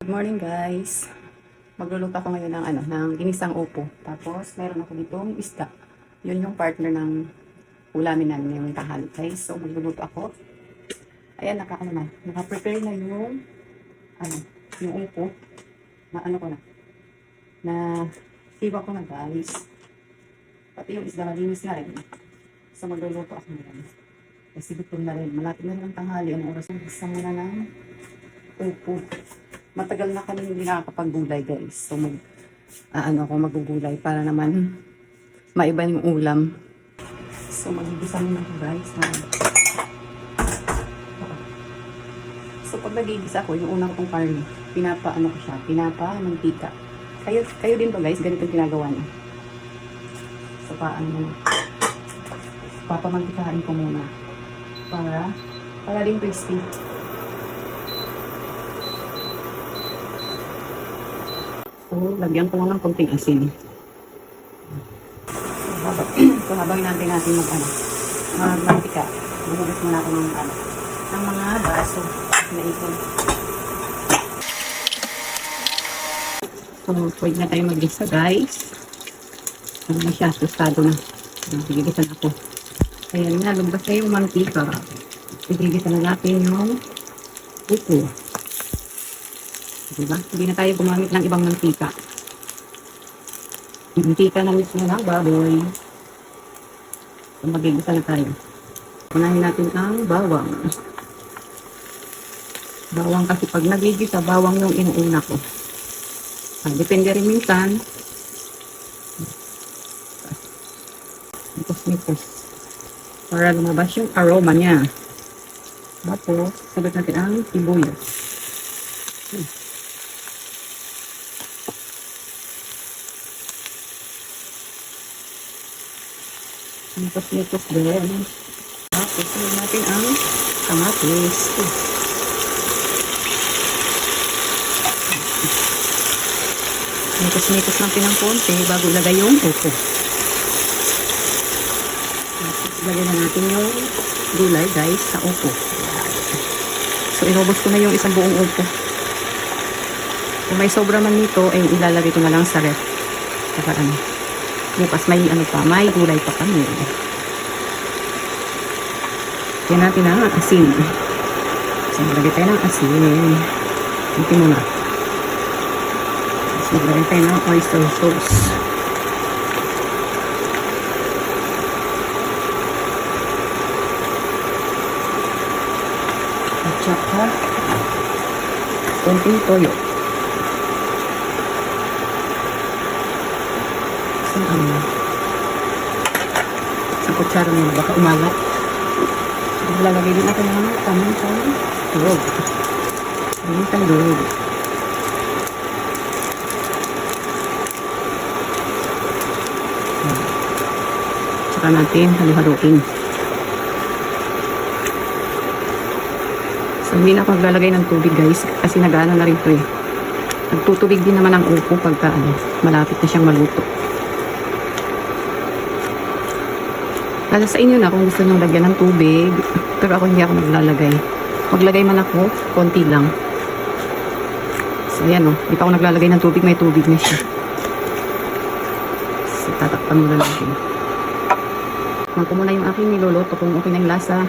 Good morning guys. Magluluto ako ngayon ng ng ginisang upo. Tapos meron ako ditong isda. Yun yung partner ng ulamin namin ngayong tanghali guys. So magluluto ako. Ayan, naka-prepare na yung yung upo. Ko na. Na hiwa ko na guys. Pati yung isda malinis na rin. So magluluto ako ngayon. Kasi gutom na rin. Malapit na rin ang tanghali. Anong oras? Isa muna ng upo. Matagal na kami hindi nakakapag-gulay guys. So magugulay para naman maiba yung ulam. So magigisa muna ako guys. So pag nagigisa ko, yung unang kong karne, pinapa-mantika. Kayo din ba guys? Ganito yung ginagawa niyo. So papamantikain ko muna. Para din crispy. So, lagyan ko lang ng konting asin. So, habang natin magmantika, bumugas muna ako ng mga baso na ipon. So, pwede na tayo mag-gisa guys. Ano na siya, tostado na. Gigisan ako. Ayan na, lumabas na yung mantika. Gigisan na natin yung upo. Diba? Hindi na tayo gumamit ng ibang mantika. Mantika na mismo ng baboy. So, magigisa na tayo. Unahin natin ang bawang. Bawang kasi pag nagigisa, bawang yung inuuna ko. Depende rin minsan. Nipos. Para lumabas yung aroma niya. Tapos, sagot natin ang sibuyas. Nipos din. Tapos, sagot natin ang kamatis. Nipos natin ng konti bago ilagay yung upo. Lagyan na natin yung gulay guys sa upo. So inubos ko na yung isang buong upo. Kung may sobra man nito ay ilalagay ko na lang sa ref. Saka bukas may may gulay pa kami. Yan natin ang asin. So maglagay tayo ng asin. Ito muna. So maglagay tayo ng oyster sauce. At saka konting toyo. Sa kutsara nyo, baka umalat. So, lalagay din ako ng pamintang durog. Saka natin halu-haluin. So, hindi na ako maglalagay ng tubig guys kasi nag-ano na rin to eh. Nagtutubig din naman ang upo pagka malapit na siyang maluto. Nasa sa inyo na kung gusto nyo lagyan ng tubig, pero ako hindi ako maglalagay. Maglagay man ako, konti lang. So ayan hindi pa ako naglalagay ng tubig, may tubig na siya. So tatakpan muna natin. Tignan ko muna yung aking niluluto kung okay na yung lasa.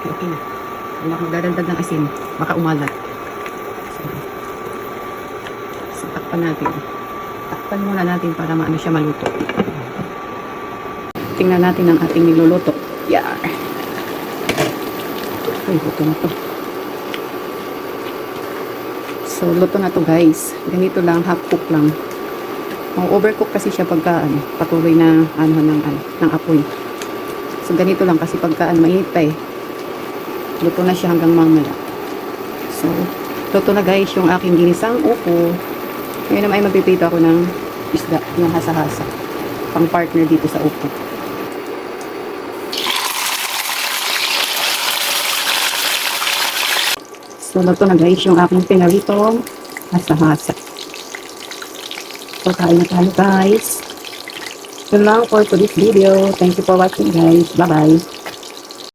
Okay na. Hindi na ako magdadagdag ng asin, baka umalat. So takpan natin. Takpan muna natin para maano siya maluto. Tingnan natin ang ating niluluto. Yeah. Ay, luto na to. So, luto na to guys. Ganito lang, half cook lang. Overcook kasi siya pagka patuloy na ng apoy. So, ganito lang kasi pagka mainit pa eh. Luto na siya hanggang mamala. So, luto na guys yung aking ginisang upo. Ngayon naman ay magpipito ako ng isda, yung hasa-hasa. Pang partner dito sa upo. So, luto na guys yung aking pinalitong hasa-hasa. So, kain na tayo guys. Yun lang for today's video. Thank you for watching guys. Bye-bye.